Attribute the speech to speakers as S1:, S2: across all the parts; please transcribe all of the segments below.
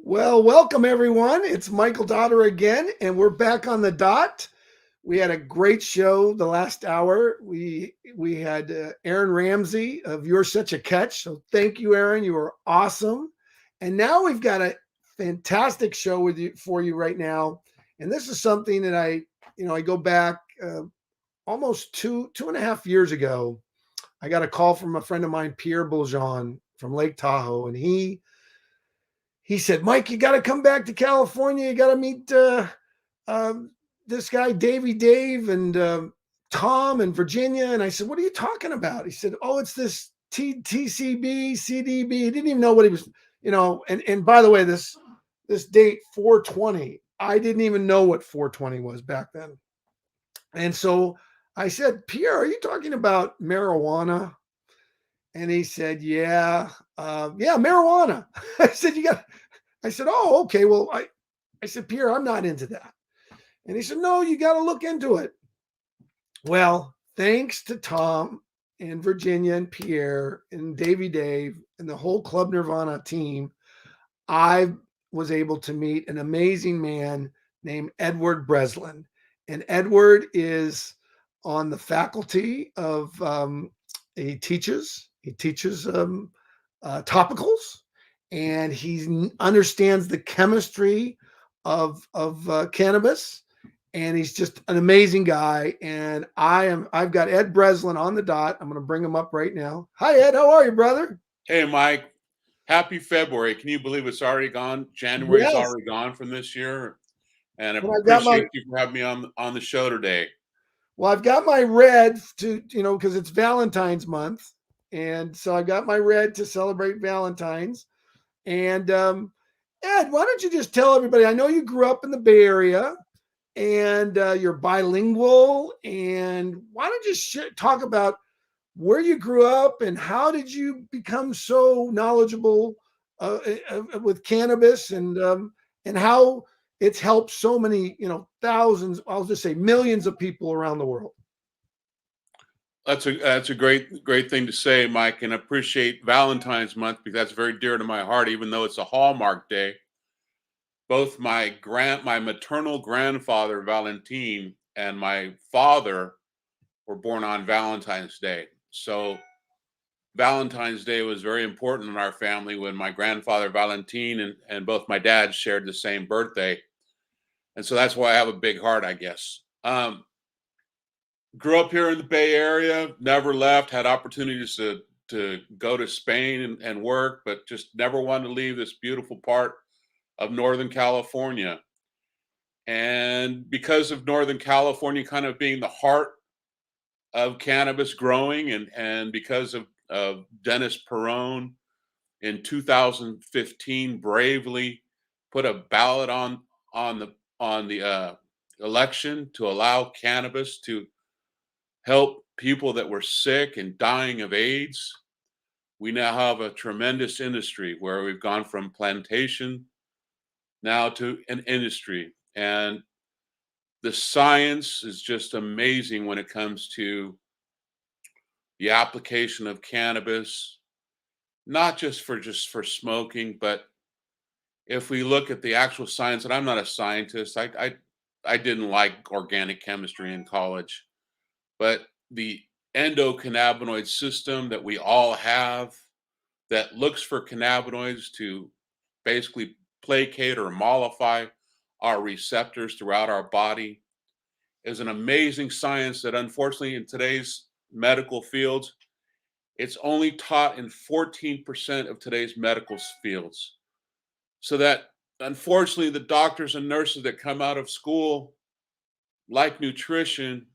S1: Well, welcome everyone. It's Michael Dotter again, and we're back on the dot. We had a great show the last hour. We had Aaron Ramsey of You're Such a Catch. So thank you, Aaron. You were awesome. And now we've got a fantastic show with you for you right now. And this is something that I go back almost two and a half years ago. I got a call from a friend of mine, Pierre Bourgeon from Lake Tahoe, and he said, Mike, you got to come back to California. You got to meet this guy, Davey Dave, and Tom and Virginia. And I said, what are you talking about? He said, oh, it's this TCB, CDB. He didn't even know what he was, and by the way, this date, 420, I didn't even know what 420 was back then. And so I said, Pierre, are you talking about marijuana? And he said, yeah, marijuana. I said, oh, okay. Well, I said, Pierre, I'm not into that. And he said, no, you got to look into it. Well, thanks to Tom and Virginia and Pierre and Davey Dave and the whole Club Nirvana team, I was able to meet an amazing man named Edward Breslin. And Edward is on the faculty of, he teaches topicals, and he understands the chemistry of cannabis, and he's just an amazing guy. And I've got Ed Breslin on the dot. I'm going to bring him up right now. Hi, Ed. How are you, brother?
S2: Hey, Mike. Happy February. Can you believe it's already gone? January's
S1: Yes.
S2: already gone from this year. And I
S1: Well,
S2: appreciate you for having me on the show today.
S1: Well, I've got my red to, because it's Valentine's month. And so I got my red to celebrate Valentine's. And Ed, why don't you just tell everybody? I know you grew up in the Bay Area, and you're bilingual. And why don't you talk about where you grew up and how did you become so knowledgeable with cannabis, and how it's helped so many, thousands, I'll just say millions of people around the world.
S2: That's a great thing to say, Mike, and I appreciate Valentine's month because that's very dear to my heart, even though it's a Hallmark day. Both my maternal grandfather, Valentine, and my father were born on Valentine's Day. So Valentine's Day was very important in our family when my grandfather, Valentine, and both my dads shared the same birthday. And so that's why I have a big heart, I guess. Grew up here in the Bay Area, never left, had opportunities to go to Spain and work, but just never wanted to leave this beautiful part of Northern California. And because of Northern California kind of being the heart of cannabis growing, and because of Dennis Perone in 2015 bravely put a ballot on the election to allow cannabis to help people that were sick and dying of AIDS. We now have a tremendous industry where we've gone from plantation now to an industry. And the science is just amazing when it comes to the application of cannabis, not just for smoking, but if we look at the actual science, and I'm not a scientist, I didn't like organic chemistry in college, but the endocannabinoid system that we all have that looks for cannabinoids to basically placate or mollify our receptors throughout our body is an amazing science that unfortunately in today's medical fields, it's only taught in 14% of today's medical fields. So that unfortunately the doctors and nurses that come out of school, like nutrition,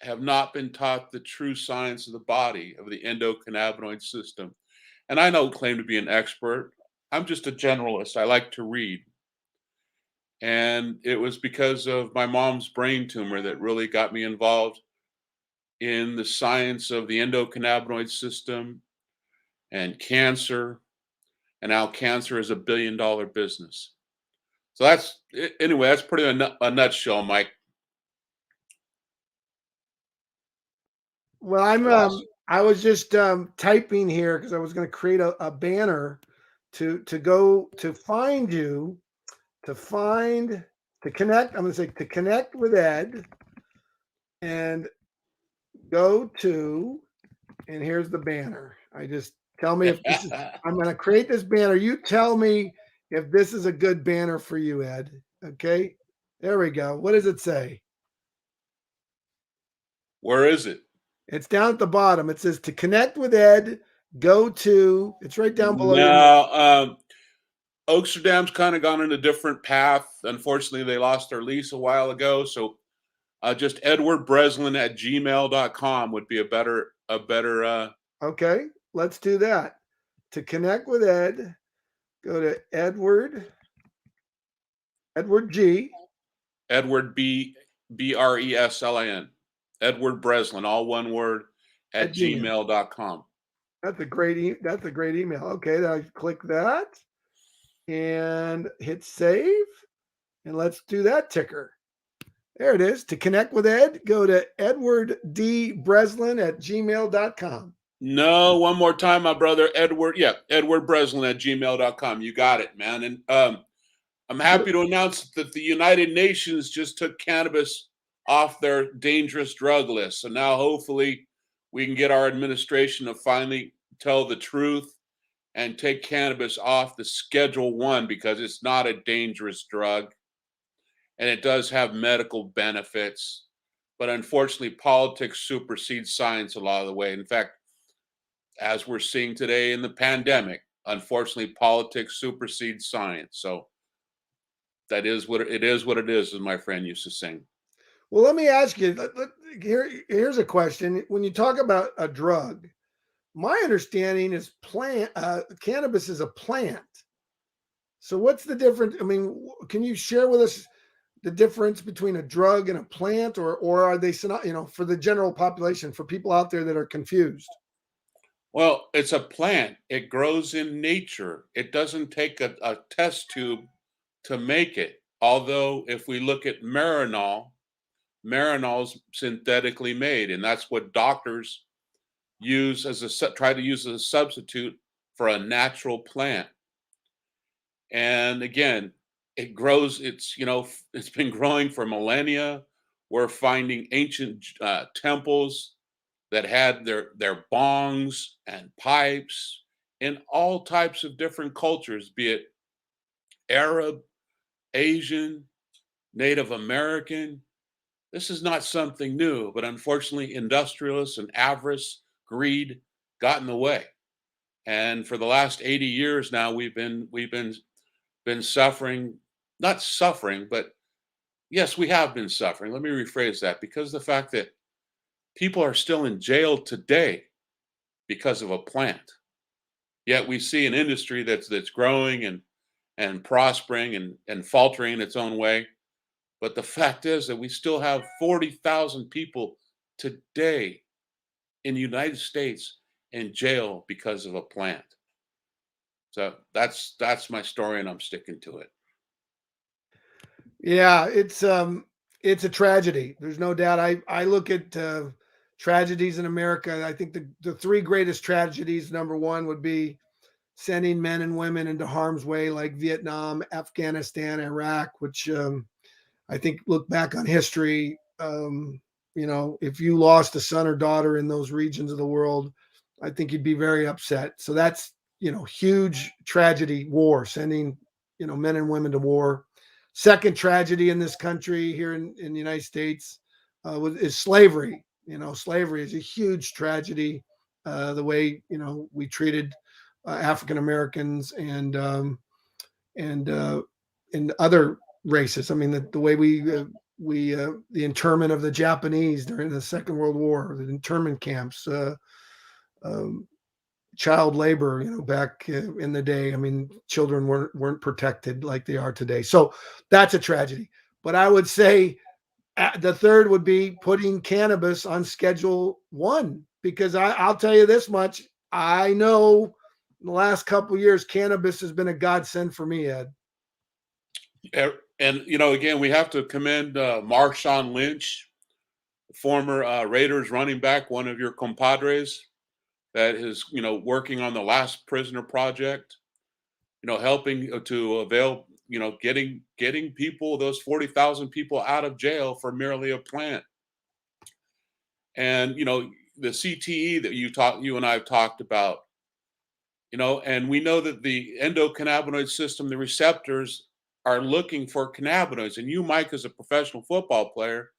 S2: have not been taught the true science of the body, of the endocannabinoid system. And I don't claim to be an expert. I'm just a generalist. I like to read. And it was because of my mom's brain tumor that really got me involved in the science of the endocannabinoid system and cancer, and how cancer is $1 billion business. So anyway, that's pretty a nutshell, Mike.
S1: Well, I was just typing here because I was going to create a banner to go to find you, to connect. I'm going to say to connect with Ed, and go to, and here's the banner. I just tell me if this is. I'm going to create this banner. You tell me if this is a good banner for you, Ed. Okay, there we go. What does it say?
S2: Where is it?
S1: It's down at the bottom. It says to connect with Ed, go to. It's right down below your name.
S2: No, Oaksterdam's kind of gone in a different path. Unfortunately, they lost their lease a while ago. So just edwardbreslin@gmail.com would be a better.
S1: Okay, let's do that. To connect with Ed, go to Edward G.
S2: Edward Breslin. Edward Breslin, all one word, at gmail.com.
S1: That's a great email. Okay, then I click that and hit save. And let's do that ticker. There it is. To connect with Ed, go to edwarddbreslin@gmail.com.
S2: No, one more time, my brother. edwardbreslin@gmail.com. You got it, man. And I'm happy to announce that the United Nations just took cannabis off their dangerous drug list. So now hopefully we can get our administration to finally tell the truth and take cannabis off the Schedule 1 because it's not a dangerous drug and it does have medical benefits. But unfortunately, politics supersedes science a lot of the way. In fact, as we're seeing today in the pandemic, unfortunately, politics supersedes science. So that is what it is, as my friend used to sing.
S1: Well, let me ask you. Here's a question. When you talk about a drug, my understanding is cannabis is a plant. So what's the difference? I mean, can you share with us the difference between a drug and a plant, or are they, for the general population, for people out there that are confused?
S2: Well, it's a plant. It grows in nature. It doesn't take a test tube to make it. Although, if we look at Marinol's synthetically made, and that's what doctors use try to use as a substitute for a natural plant. And again, it grows. It's been growing for millennia. We're finding ancient temples that had their bongs and pipes in all types of different cultures, be it Arab, Asian, Native American. This is not something new, but unfortunately, industrialists and avarice, greed got in the way. And for the last 80 years now, we've been suffering, not suffering, but yes, we have been suffering. Let me rephrase that, because the fact that people are still in jail today because of a plant. Yet we see an industry that's growing and prospering and faltering in its own way. But the fact is that we still have 40,000 people today in the United States in jail because of a plant. So that's my story, and I'm sticking to it.
S1: Yeah, it's a tragedy. There's no doubt. I look at tragedies in America. I think the three greatest tragedies, number one would be sending men and women into harm's way, like Vietnam, Afghanistan, Iraq, which I think, look back on history, if you lost a son or daughter in those regions of the world, I think you'd be very upset. So that's, huge tragedy, war, sending, men and women to war. Second tragedy in this country here in the United States is slavery. Slavery is a huge tragedy. The way, we treated African Americans and other races. I mean, the way the internment of the Japanese during the Second World War, the internment camps, child labor, back in the day. I mean, children weren't protected like they are today. So that's a tragedy. But I would say the third would be putting cannabis on Schedule 1, because I'll tell you this much. I know in the last couple of years, cannabis has been a godsend for me, Ed.
S2: And again, we have to commend Marshawn Lynch, former Raiders running back, one of your compadres, that is working on the Last Prisoner Project. helping to avail, getting people, those 40,000 people out of jail for merely a plant. And, the CTE that you and I have talked about, and we know that the endocannabinoid system, the receptors are looking for cannabinoids. And you, Mike, as a professional football player,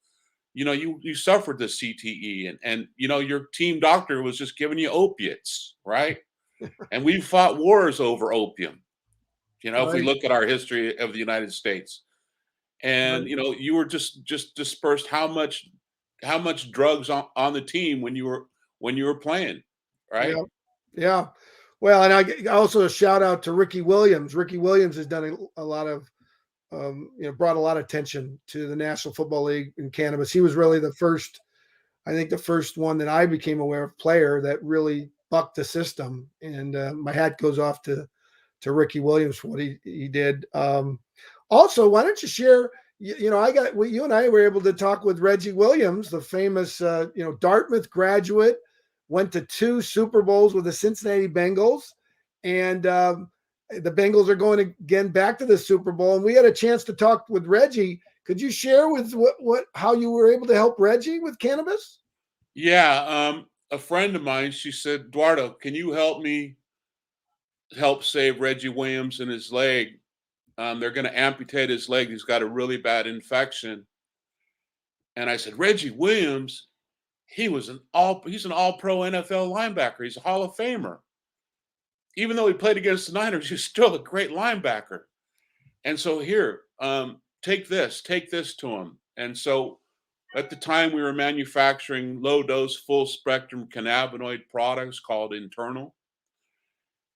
S2: you suffered the CTE, and your team doctor was just giving you opiates, right? And we fought wars over opium. If we
S1: Right.
S2: look at our history of the United States, and
S1: Right.
S2: you were just dispersed how much drugs on the team when you were playing, right?
S1: Yeah. Yeah. Well, and also a shout out to Ricky Williams. Ricky Williams has done a lot of, brought a lot of attention to the National Football League in cannabis. He was really the first, I think, the first one that I became aware of player that really bucked the system. And my hat goes off to Ricky Williams for what he did. Also, why don't you share? You and I were able to talk with Reggie Williams, the famous Dartmouth graduate, went to 2 Super Bowls with the Cincinnati Bengals, and the Bengals are going again back to the Super Bowl. And we had a chance to talk with Reggie. Could you share with how you were able to help Reggie with cannabis?
S2: Yeah, a friend of mine, she said, Eduardo, can you help save Reggie Williams and his leg? They're going to amputate his leg. He's got a really bad infection. And I said, Reggie Williams, he's an all pro NFL linebacker. He's a Hall of Famer. Even though he played against the Niners, he's still a great linebacker. And so here, take this to him. And so at the time we were manufacturing low dose, full spectrum cannabinoid products called Internal.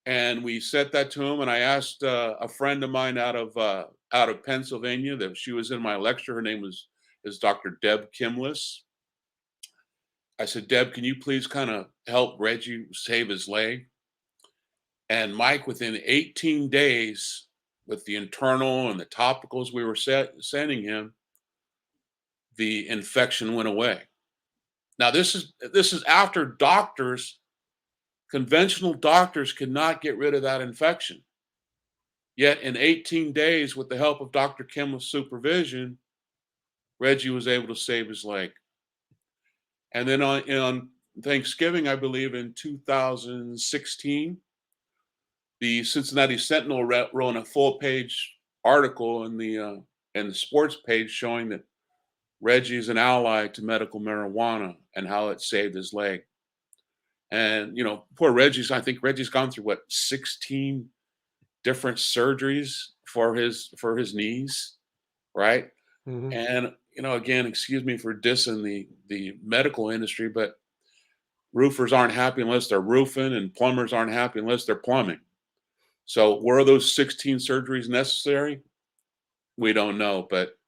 S2: And we sent that to him. And I asked a friend of mine out of Pennsylvania that she was in my lecture. Her name is Dr. Deb Kimless. I said, Deb, can you please kind of help Reggie save his leg? And Mike, within 18 days, with the internal and the topicals we were sending him, the infection went away. Now, this is after conventional doctors could not get rid of that infection. Yet in 18 days, with the help of Dr. Kim's supervision, Reggie was able to save his leg. And then on Thanksgiving, I believe in 2016, the Cincinnati Sentinel wrote a full-page article in the sports page showing that Reggie is an ally to medical marijuana and how it saved his leg. And poor I think Reggie's gone through 16 different surgeries for his knees, right?
S1: Mm-hmm.
S2: And again, excuse me for dissing the medical industry, but roofers aren't happy unless they're roofing, and plumbers aren't happy unless they're plumbing. So were those 16 surgeries necessary? We don't know, but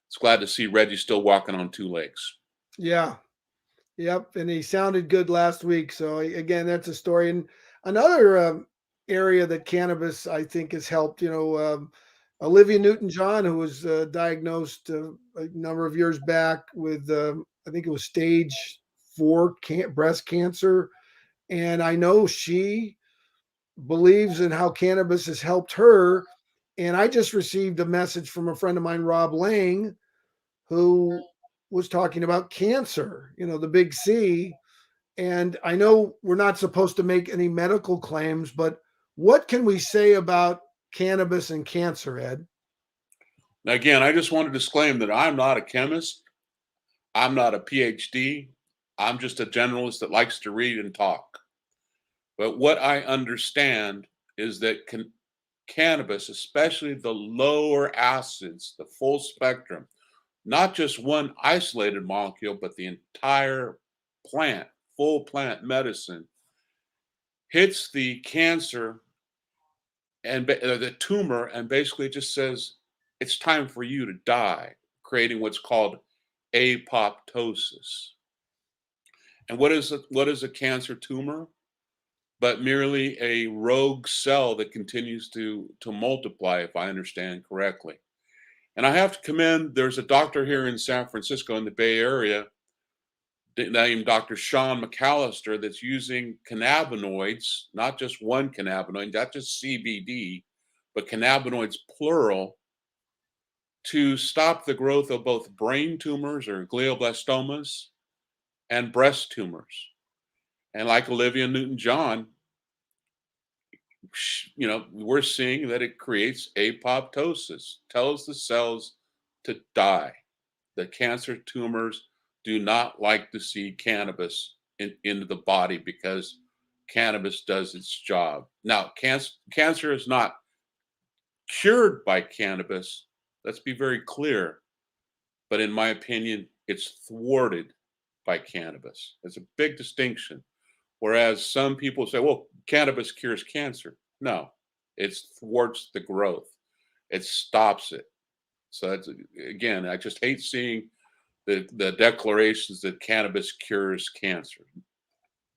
S2: it's glad to see Reggie still walking on 2 legs.
S1: Yeah. Yep, and he sounded good last week. So again, that's a story. And another area that cannabis, I think, has helped. Olivia Newton John, who was diagnosed a number of years back with, I think it was stage 4 breast cancer, and I know she believes in how cannabis has helped her. And I just received a message from a friend of mine, Rob Lang, who was talking about cancer, the big C. And I know we're not supposed to make any medical claims, but what can we say about cannabis and cancer, Ed?
S2: Now, again, I just want to disclaim that I'm not a chemist. I'm not a PhD. I'm just a generalist that likes to read and talk. But what I understand is that cannabis, especially the lower acids, the full spectrum, not just one isolated molecule, but the entire plant, full plant medicine, hits the cancer and the tumor, and basically just says it's time for you to die, creating what's called apoptosis. And what is a cancer tumor? But merely a rogue cell that continues to multiply, if I understand correctly. And I have to commend, there's a doctor here in San Francisco in the Bay Area named Dr. Sean McAllister that's using cannabinoids, not just one cannabinoid, not just CBD, but cannabinoids plural, to stop the growth of both brain tumors or glioblastomas and breast tumors. And like Olivia Newton John, we're seeing that it creates apoptosis, tells the cells to die. The cancer tumors do not like to see cannabis into the body because cannabis does its job. Now, cancer is not cured by cannabis. Let's be very clear. But in my opinion, it's thwarted by cannabis. It's a big distinction. Whereas some people say, well, cannabis cures cancer. No, it thwarts the growth. It stops it. So that's, again, I just hate seeing the declarations that cannabis cures cancer.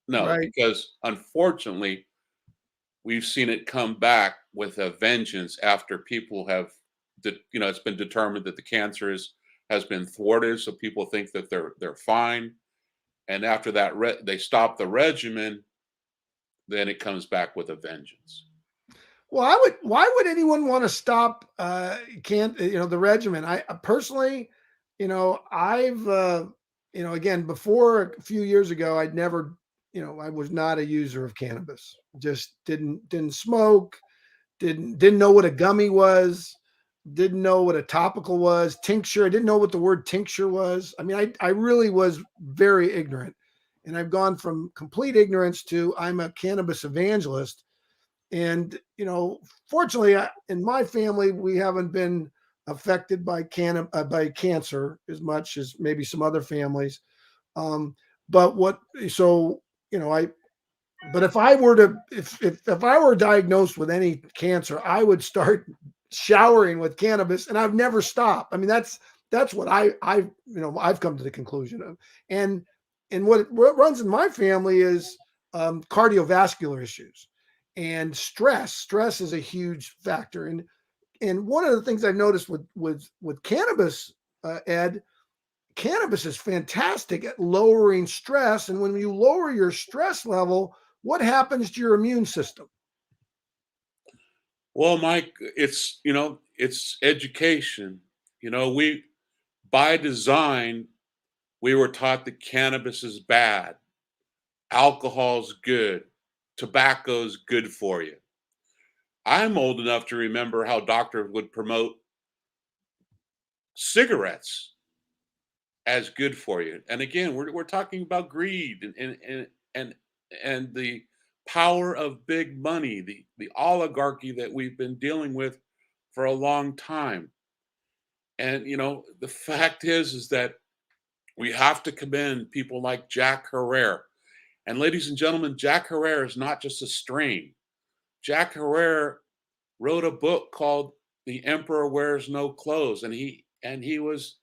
S2: No,
S1: Right.
S2: because unfortunately, we've seen it come back with a vengeance after people have, it's been determined that the cancer has been thwarted, so people think that they're fine, and after that they stop the regimen, then it comes back with a vengeance.
S1: Well, why would anyone want to stop the regimen? I personally, I've again, before a few years ago, I'd never, I was not a user of cannabis. Just didn't smoke, didn't know what a gummy was, didn't know what a topical was, tincture. I didn't know what the word tincture was. I mean, I really was very ignorant. And I've gone from complete ignorance to I'm a cannabis evangelist. And, fortunately, in my family, we haven't been affected by by cancer as much as maybe some other families. But what, so, I, but if I were to, if I were diagnosed with any cancer, I would start showering with cannabis, and I've never stopped. I mean, that's what I've come to the conclusion of. And what runs in my family is cardiovascular issues and stress. Stress is a huge factor. And one of the things I've noticed with cannabis, Ed, cannabis is fantastic at lowering stress. And when you lower your stress level, what happens to your immune system?
S2: Well, Mike, it's education. We, by design, we were taught that cannabis is bad, alcohol's good, tobacco's good for you. I'm old enough to remember how doctors would promote cigarettes as good for you. And again, we're talking about greed and the power of big money, the oligarchy that we've been dealing with for a long time. And the fact is that we have to commend people like Jack Herrera. And ladies and gentlemen, Jack Herrera is not just a strain. Jack Herrera wrote a book called The Emperor Wears No Clothes, and he was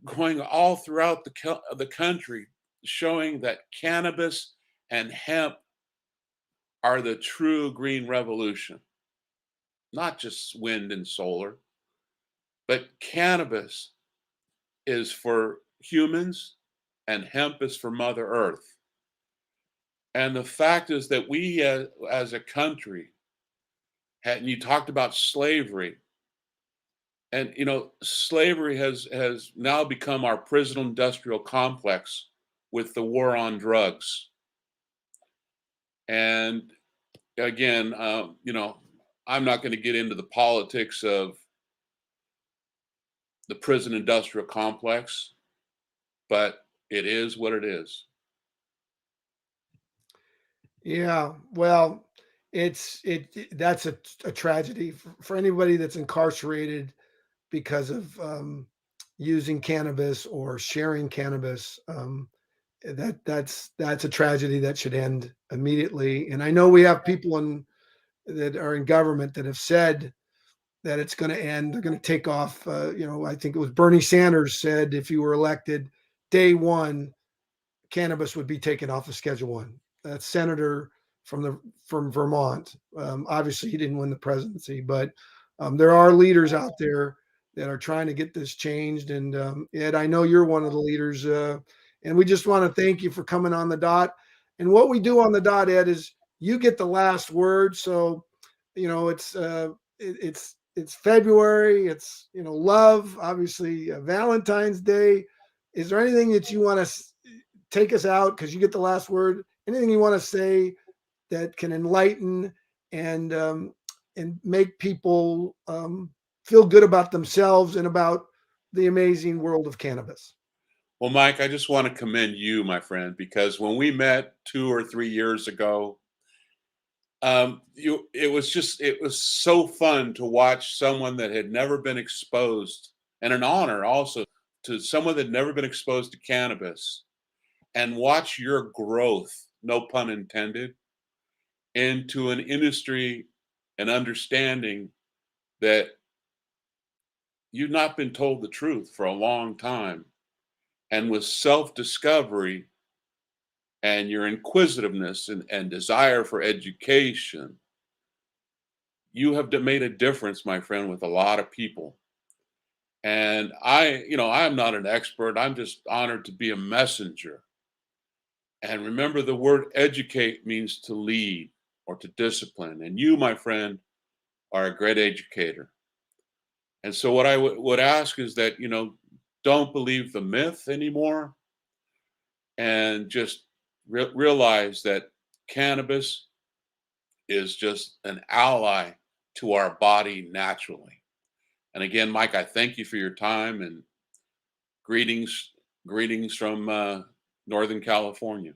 S2: going all throughout the country showing that cannabis and hemp are the true green revolution, not just wind and solar, but cannabis is for humans and hemp is for Mother Earth. And the fact is that we as a country, and you talked about slavery, and slavery has now become our prison industrial complex with the war on drugs. And again, I'm not going to get into the politics of the prison industrial complex, but it is what it is.
S1: Yeah, well, that's a tragedy for anybody that's incarcerated because of using cannabis or sharing cannabis. That's a tragedy that should end immediately. And I know we have people that are in government that have said that it's going to end. They're going to take off. I think it was Bernie Sanders said if he were elected, day one, cannabis would be taken off of Schedule One. That senator from Vermont. Obviously, he didn't win the presidency, but there are leaders out there that are trying to get this changed. And Ed, I know you're one of the leaders, and we just want to thank you for coming on the dot. And what we do on the dot, Ed, is you get the last word. So it's it's February. It's love. Obviously, Valentine's Day. Is there anything that you want to take us out, because you get the last word? Anything you want to say that can enlighten and make people feel good about themselves and about the amazing world of cannabis?
S2: Well, Mike, I just want to commend you, my friend, because when we met 2 or 3 years ago, it was so fun to watch someone that had never been exposed, and an honor also to someone that had never been exposed to cannabis, and watch your growth, no pun intended, into an industry and understanding that you've not been told the truth for a long time. And with self discovery and your inquisitiveness and desire for education, you have made a difference, my friend, with a lot of people. And I am not an expert. I'm just honored to be a messenger. And remember, the word educate means to lead or to discipline. And you, my friend, are a great educator. And so, what I would ask is that, don't believe the myth anymore, and just realize that cannabis is just an ally to our body naturally. And again, Mike, I thank you for your time, and greetings from Northern California.